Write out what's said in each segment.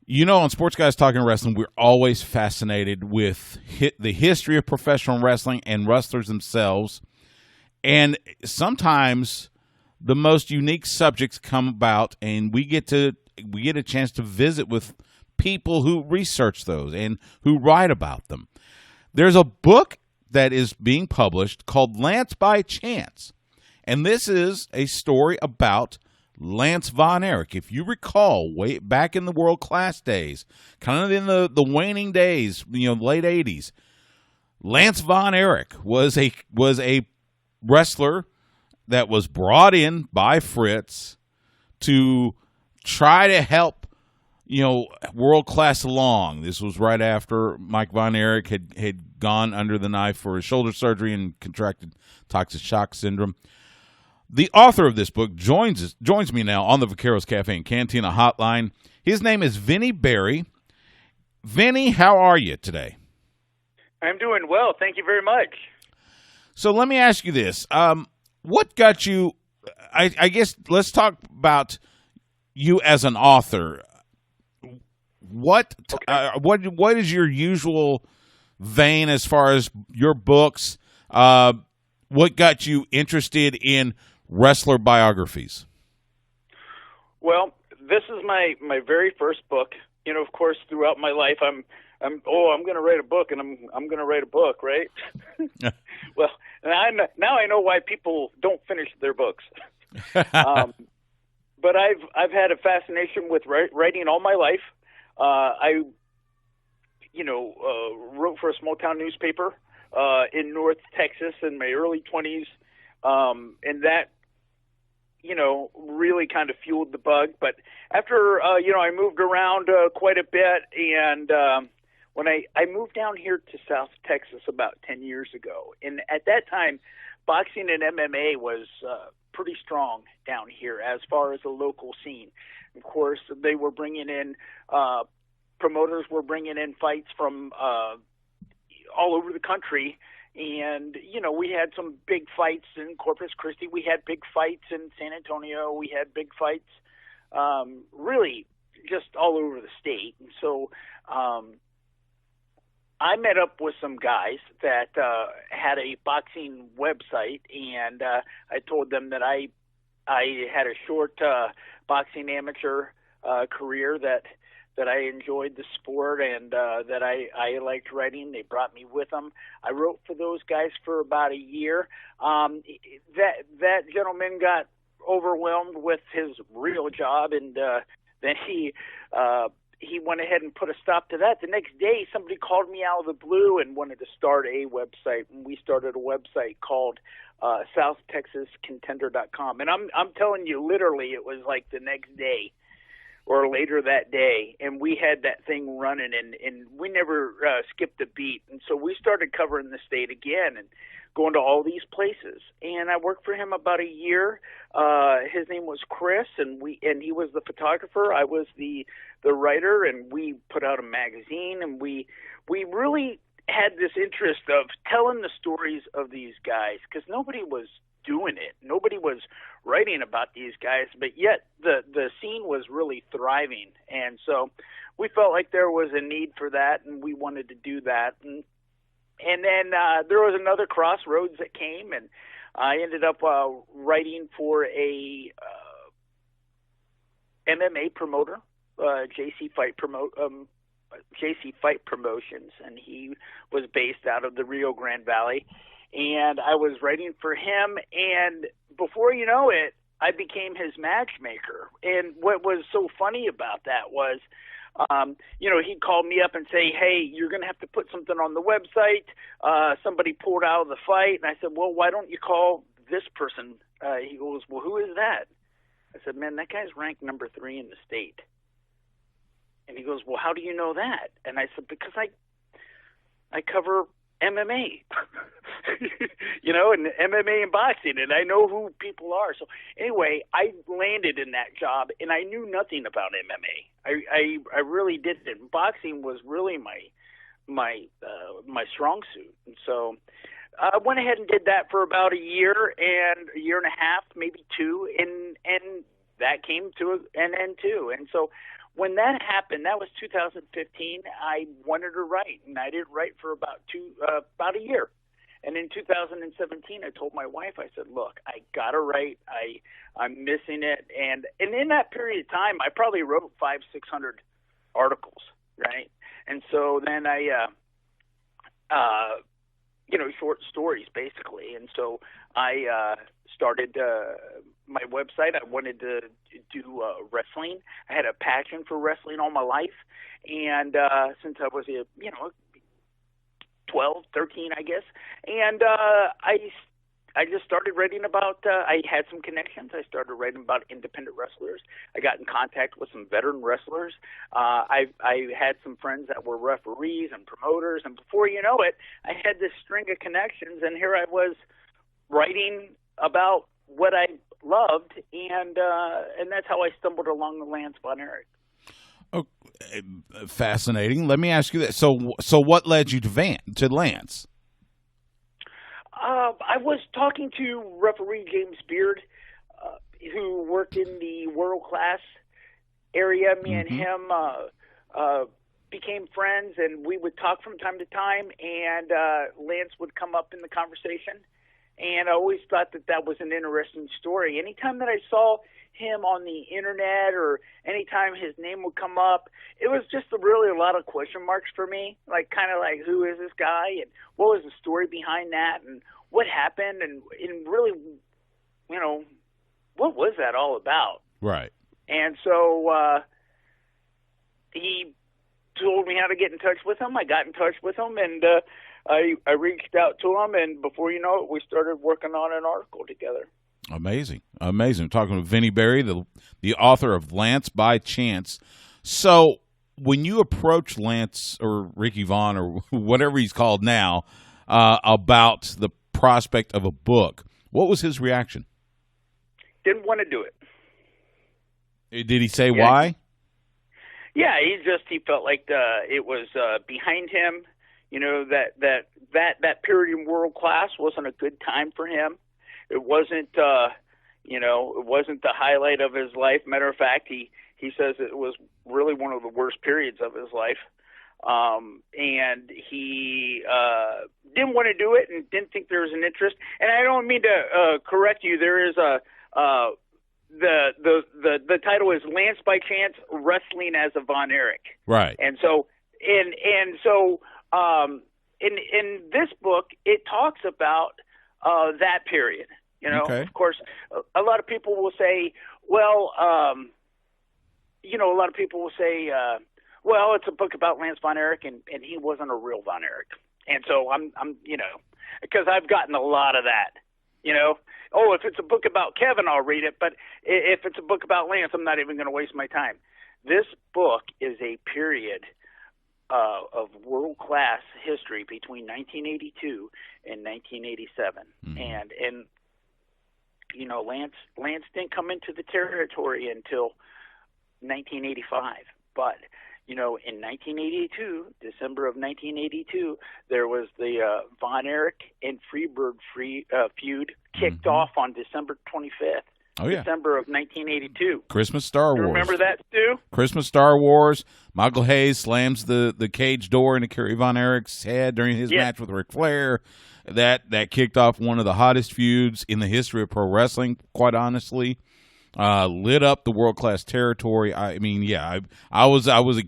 You know, on Sports Guys Talking Wrestling, we're always fascinated with the history of professional wrestling and wrestlers themselves. And sometimes the most unique subjects come about, and we get a chance to visit with people who research those and who write about them. There's a book that is being published called Lance by Chance, and this is a story about Lance Von Erich. If you recall, way back in the world class days, kind of in the waning days, late 80s, Lance Von Erich was a wrestler that was brought in by Fritz to try to help, world class along. This was right after Mike Von Erich had gone under the knife for his shoulder surgery and contracted toxic shock syndrome. The author of this book joins me now on the Vaqueros Cafe and Cantina hotline. His name is Vinny Berry. Vinny, how are you today? I'm doing well. Thank you very much. So let me ask you this. What got you, I guess let's talk about you as an author. What is your usual vein as far as your books? What got you interested in wrestler biographies? Well, this is my very first book. Of course, throughout my life, I'm going to write a book, and I'm going to write a book, right? Well, now I know why people don't finish their books. But I've had a fascination with writing all my life. I wrote for a small town newspaper in North Texas in my early 20s, and that really kind of fueled the bug. But after I moved around quite a bit, and when I moved down here to South Texas about 10 years ago, and at that time, boxing and MMA was pretty strong down here as far as the local scene. Of course, they were bringing in promoters were bringing in fights from all over the country. And, we had some big fights in Corpus Christi. We had big fights in San Antonio. We had big fights really just all over the state. And so I met up with some guys that had a boxing website, and I told them that I had a short boxing amateur career, that I enjoyed the sport, and that I liked writing. They brought me with them. I wrote for those guys for about a year. That gentleman got overwhelmed with his real job, and then he went ahead and put a stop to that. The next day, somebody called me out of the blue and wanted to start a website, and we started a website called SouthTexasContender.com. And I'm telling you, literally, it was like the next day or later that day, and we had that thing running, and we never skipped a beat. And so we started covering the state again and going to all these places. And I worked for him about a year. His name was Chris, and he was the photographer. I was the writer, and we put out a magazine, and we really had this interest of telling the stories of these guys, because nobody was doing it. Nobody was writing about these guys, but yet the scene was really thriving. And so we felt like there was a need for that, and we wanted to do that. And then there was another crossroads that came, and I ended up writing for a MMA promoter, JC Fight Promotions, and he was based out of the Rio Grande Valley. And I was writing for him, and before you know it, I became his matchmaker. And what was so funny about that was, he'd call me up and say, "Hey, you're going to have to put something on the website. Somebody pulled out of the fight." And I said, "Well, why don't you call this person?" He goes, "Well, who is that?" I said, "Man, that guy's ranked number 3 in the state." And he goes, "Well, how do you know that?" And I said, "Because I cover MMA, and MMA and boxing, and I know who people are." So anyway, I landed in that job, and I knew nothing about MMA. I really didn't. Boxing was really my strong suit, and so I went ahead and did that for about a year and a half, maybe 2, and that came to an end too. And so when that happened, that was 2015. I wanted to write, and I didn't write for about a year. And in 2017, I told my wife, I said, "Look, I gotta write. I'm missing it." And in that period of time, I probably wrote 500-600 articles, right? And so then I, short stories basically. And so I started my website. I wanted to do wrestling. I had a passion for wrestling all my life, and since I was 12, 13, I guess. And I just started writing about, I had some connections. I started writing about independent wrestlers. I got in contact with some veteran wrestlers. I had some friends that were referees and promoters. And before you know it, I had this string of connections. And here I was writing about what I loved. And that's how I stumbled along the Lance Von Erich. Oh, fascinating. Let me ask you that. So what led you to Lance? I was talking to referee James Beard, who worked in the world class area. Me and him became friends, and we would talk from time to time. And Lance would come up in the conversation, and I always thought that was an interesting story. Anytime that I saw him on the internet, or anytime his name would come up, it was just really a lot of question marks for me, like kind of like, who is this guy, and what was the story behind that, and what happened, and really, what was that all about? Right. And so he told me how to get in touch with him. I got in touch with him, and I reached out to him, and before you know it, we started working on an article together. Amazing. I'm talking with Vinny Berry, the author of Lance by Chance. So when you approach Lance or Ricky Vaughn or whatever he's called now about the prospect of a book, what was his reaction? Didn't want to do it. Did he say why? Yeah, he felt like it was behind him. That period in world class wasn't a good time for him. It wasn't, it wasn't the highlight of his life. Matter of fact, he says it was really one of the worst periods of his life. And he didn't want to do it and didn't think there was an interest. And I don't mean to correct you. There is the title is Lance by Chance, Wrestling as a Von Erich. Right. And so in this book, it talks about that period. Okay. Of course, a lot of people will say, well, it's a book about Lance Von Erich, and he wasn't a real Von Erich. And so I'm because I've gotten a lot of that, if it's a book about Kevin, I'll read it. But if it's a book about Lance, I'm not even going to waste my time. This book is a period of world-class history between 1982 and 1987. And Lance didn't come into the territory until 1985. But, in 1982, December of 1982, there was the Von Erich and Freebird feud kicked off on December 25th. Oh, yeah. December of 1982. Christmas Star Wars. Remember that, Stu? Christmas Star Wars. Michael Hayes slams the cage door into Kerry Von Erich's head during his match with Ric Flair. That kicked off one of the hottest feuds in the history of pro wrestling, quite honestly. Lit up the world class territory. I was a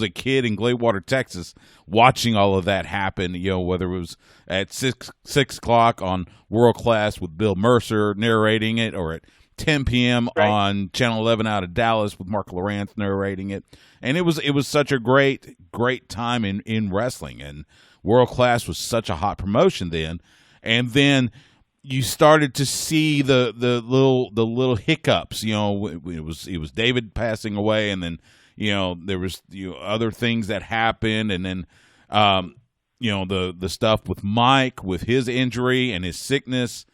kid in Gladewater, Texas, watching all of that happen. Whether it was at 6 o'clock on World Class with Bill Mercer narrating it, or at 10 p.m. on Channel 11 out of Dallas with Mark Lawrence narrating it. And it was such a great time in wrestling, and World Class was such a hot promotion then. And then you started to see the little hiccups. It was David passing away, and then there was other things that happened, and then the stuff with Mike with his injury and his sickness,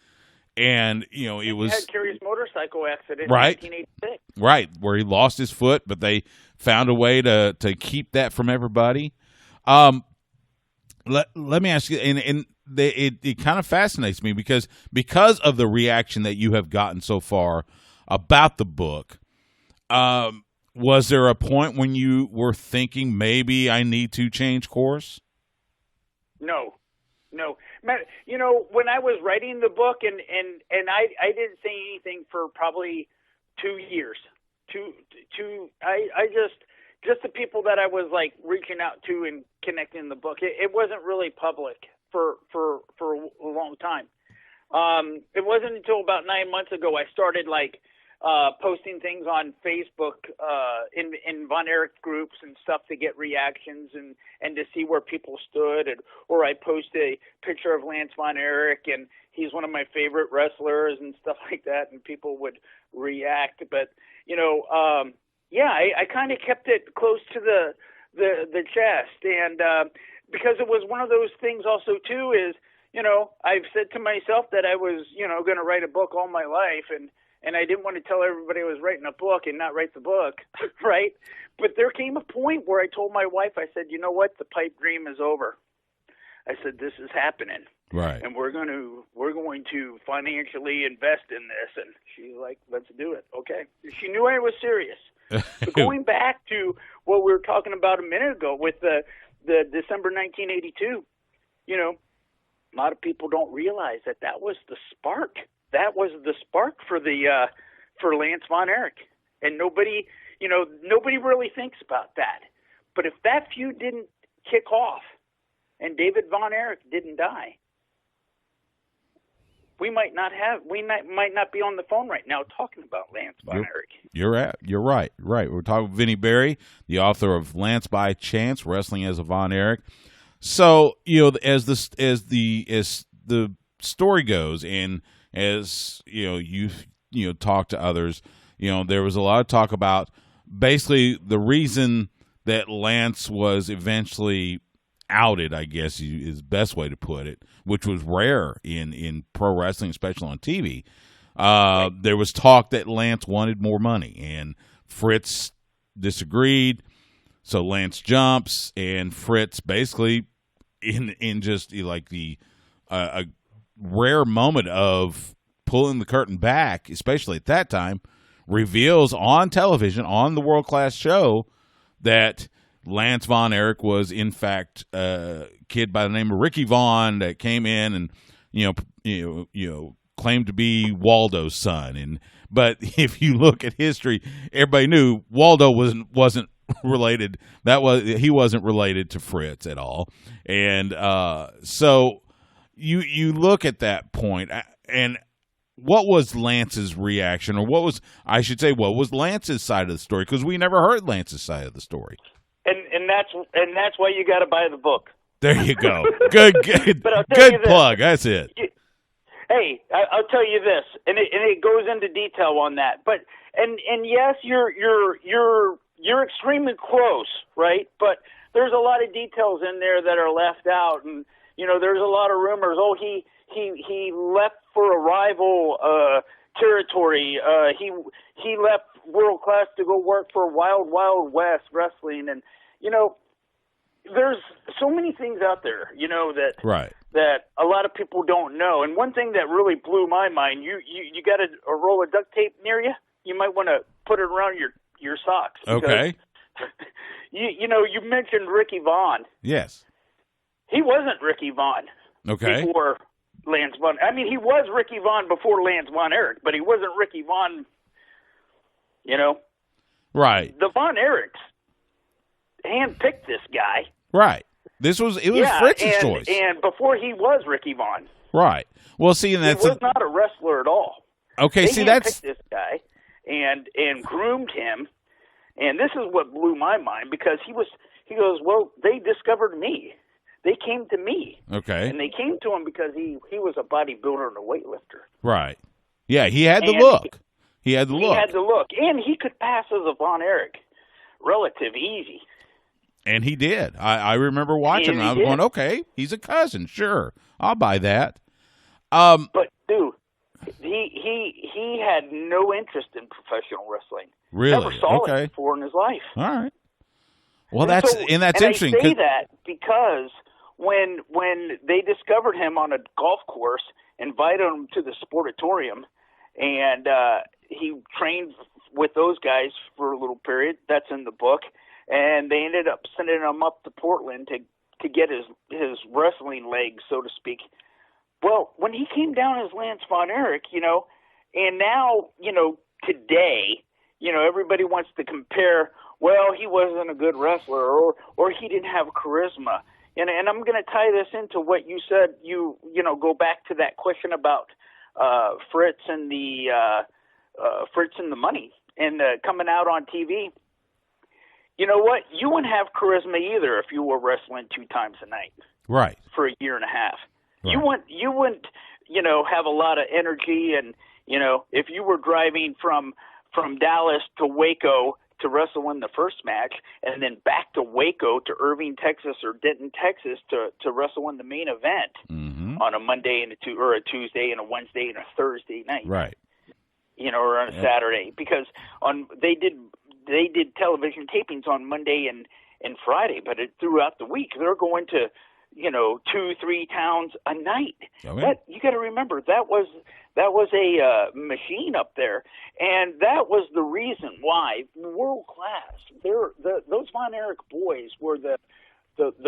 and it was had Kerry's motorcycle accident right, in 1986. Right, where he lost his foot, but they found a way to keep that from everybody. Let me ask you, and it kind of fascinates me because of the reaction that you have gotten so far about the book. Was there a point when you were thinking maybe I need to change course? No. You know, when I was writing the book, and I didn't say anything for probably 2 years. I just the people that I was like reaching out to and connecting the book. It wasn't really public for a long time. It wasn't until about 9 months ago I started like posting things on Facebook in Von Erich groups and stuff to get reactions and to see where people stood, or I post a picture of Lance Von Erich and he's one of my favorite wrestlers and stuff like that, and people would react. But you know, I kind of kept it close to the chest, and because it was one of those things also too is, you know, I've said to myself that I was, you know, going to write a book all my life, and I didn't want to tell everybody I was writing a book and not write the book, right? But there came a point where I told my wife, I said, you know what, the pipe dream is over. I said, this is happening. Right. And we're going to financially invest in this. And she's like, let's do it. Okay. She knew I was serious. But going back to what we were talking about a minute ago with the December 1982, you know, a lot of people don't realize that was the spark. That was the spark for Lance Von Erich, and nobody really thinks about that. But if that feud didn't kick off, and David Von Erich didn't die, we might not be on the phone right now talking about Lance Von Erich. You're right. We're talking with Vinny Berry, the author of Lance by Chance: Wrestling as a Von Erich. So, you know, as the story goes, and as you talk to others, you know, there was a lot of talk about basically the reason that Lance was eventually outed, I guess is the best way to put it, which was rare in pro wrestling, especially on TV. There was talk that Lance wanted more money, and Fritz disagreed. So Lance jumps, and Fritz basically, in just like a rare moment of pulling the curtain back, especially at that time, reveals on television, on the world-class show, that Lance Von Erich was in fact a kid by the name of Ricky Vaughn that came in and claimed to be Waldo's son. But if you look at history, everybody knew Waldo wasn't related. He wasn't related to Fritz at all. And so you look at that point, and what was Lance's reaction, or what was Lance's side of the story? Because we never heard Lance's side of the story. And that's why you got to buy the book. There you go. Good plug. That's it. Hey, I'll tell you this, and it goes into detail on that. But and yes, you're extremely close, right? But there's a lot of details in there that are left out, and you know, there's a lot of rumors. Oh, he left for a rival territory. He left World Class to go work for Wild Wild West Wrestling, and you know, there's so many things out there, you know, that a lot of people don't know. And one thing that really blew my mind, you got a roll of duct tape near you? You might want to put it around your socks. Okay. You know, you mentioned Ricky Vaughn. Yes. He wasn't Ricky Vaughn. Okay. Before Lance Von. I mean, he was Ricky Vaughn before Lance Von Erich, but he wasn't Ricky Vaughn. You know. Right. The Von Erichs handpicked this guy. Right. It was Fritz's choice. And before he was Ricky Vaughn. Right. Well, see, and that's he was not a wrestler at all. Okay, they that's this guy and groomed him, and this is what blew my mind, because he goes, well, they discovered me. They came to me. Okay. And they came to him because he was a bodybuilder and a weightlifter. Right. Yeah, he had the look. He had the look, and he could pass as a Von Erich relative easy. And he did. I remember watching him. I was going, okay, he's a cousin. Sure, I'll buy that. But dude, he had no interest in professional wrestling. Really? Never saw it before in his life. All right. Well, that's interesting. I say that because when they discovered him on a golf course, invited him to the sportatorium, and he trained with those guys for a little period. That's in the book. And they ended up sending him up to Portland to get his wrestling legs, so to speak. Well, when he came down as Lance Von Erich, and now, today, everybody wants to compare, well, he wasn't a good wrestler or he didn't have charisma. And I'm going to tie this into what you said. You go back to that question about Fritz and the money and coming out on TV. You know what? You wouldn't have charisma either if you were wrestling 2 times a night, right, for a year and a half. Right. You wouldn't have a lot of energy, and if you were driving from Dallas to Waco to wrestle in the first match, and then back to Waco to Irving, Texas, or Denton, Texas to wrestle in the main event on a Monday and a Tuesday and a Wednesday and a Thursday night, right? Or on a Saturday, because they did television tapings on Monday and Friday, but throughout the week they're going to 2-3 towns a night. Okay. But you got to remember that was a machine up there, and that was the reason why world class. Those Von Erich boys were the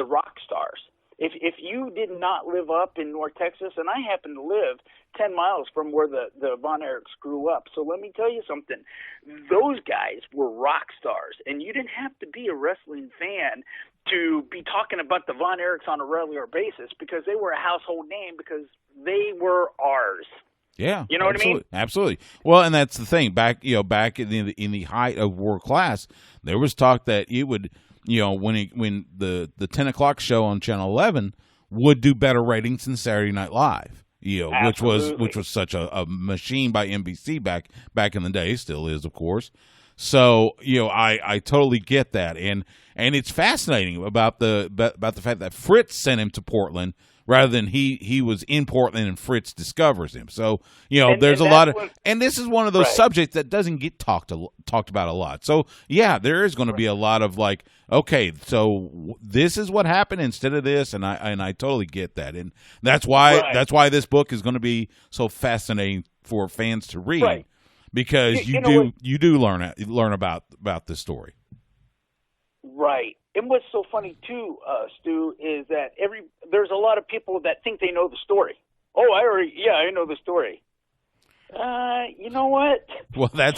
rock stars. If you did not live up in North Texas, and I happen to live 10 miles from where the Von Erichs grew up, so let me tell you something. Those guys were rock stars, and you didn't have to be a wrestling fan to be talking about the Von Erichs on a regular basis, because they were a household name, because they were ours. Yeah, you know what I mean? Absolutely. Well, and that's the thing. Back in the height of world class, there was talk that it would, when the 10 o'clock show on Channel 11 would do better ratings than Saturday Night Live. Which was such a machine by NBC back in the day, still is, of course. So I totally get that, and it's fascinating about the fact that Fritz sent him to Portland rather than he was in Portland and Fritz discovers him. So there's a lot of, and this is one of those subjects that doesn't get talked about a lot. So yeah, there is going to be a lot of like, okay, so this is what happened instead of this, and I totally get that, and that's why this book is going to be so fascinating for fans to read. Right. Because you do learn about this story. Right. And what's so funny too, Stu, is that there's a lot of people that think they know the story. Oh, I know the story. You know what? Well, I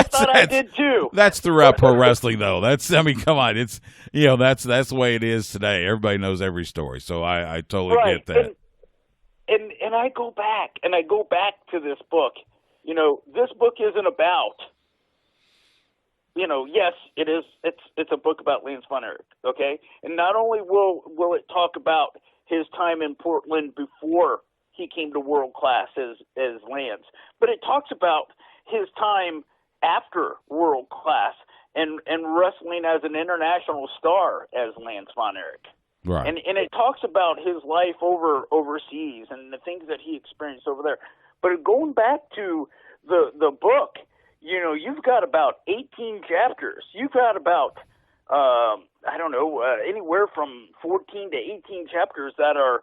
thought I did too. That's throughout pro wrestling, though. Come on, it's that's the way it is today. Everybody knows every story, so I totally get that. And I go back to this book. This book isn't about, yes, it is. It's a book about Lance Von Erich, okay? And not only will it talk about his time in Portland before he came to world class as Lance, but it talks about his time after world class and wrestling as an international star as Lance Von Erich. Right. And it talks about his life overseas and the things that he experienced over there. But going back to the book, you've got about 18 chapters. You've got about, anywhere from 14 to 18 chapters that are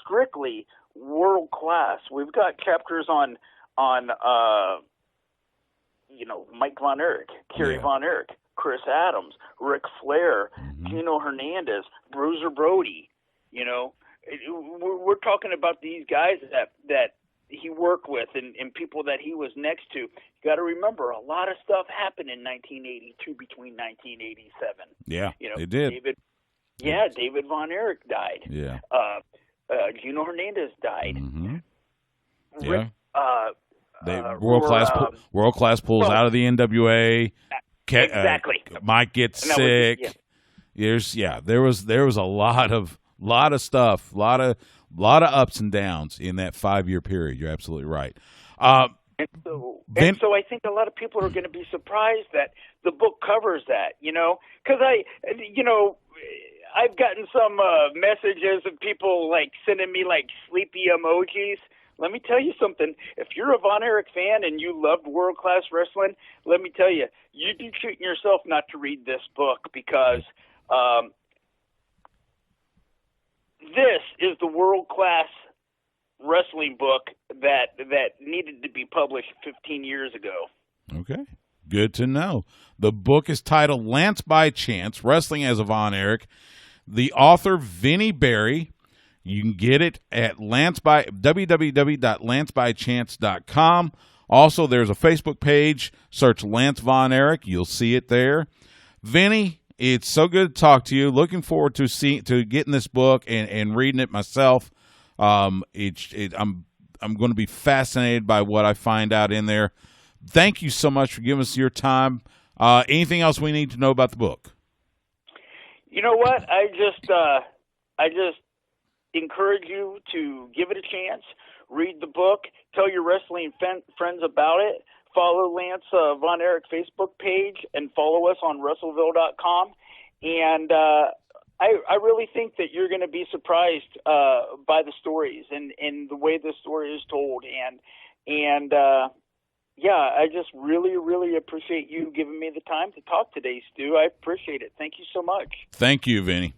strictly world class. We've got chapters on Mike Von Erich, Kerry Von Erich, Chris Adams, Ric Flair, Gino Hernandez, Bruiser Brody. We're talking about these guys that he worked with and people that he was next to. You got to remember, a lot of stuff happened in 1982 between 1987. Yeah, it did. David Von Erich died. Yeah. Gino Hernandez died. Mm-hmm. Yeah. World class pulls out of the NWA. Exactly. Mike gets sick. There was a lot of stuff, a lot of ups and downs in that 5-year period. You're absolutely right. And so I think a lot of people are going to be surprised that the book covers that, because I've gotten some messages of people like sending me like sleepy emojis. Let me tell you something. If you're a Von Erich fan and you loved world-class wrestling, let me tell you, you'd be treating yourself not to read this book, because this is the world-class wrestling book that needed to be published 15 years ago. Okay. Good to know. The book is titled Lance by Chance, Wrestling as a Von Erich. The author, Vinny Berry. You can get it at www.lancebychance.com. Also, there's a Facebook page. Search Lance Von Erich. You'll see it there. Vinny, it's so good to talk to you. Looking forward to getting this book and reading it myself. I'm going to be fascinated by what I find out in there. Thank you so much for giving us your time. Anything else we need to know about the book? You know what? I just encourage you to give it a chance. Read the book. Tell your wrestling friends about it. Follow Lance Von Erich Facebook page and follow us on Wrestleville.com. And I really think that you're going to be surprised by the stories and the way the story is told. And I just really, really appreciate you giving me the time to talk today, Stu. I appreciate it. Thank you so much. Thank you, Vinny.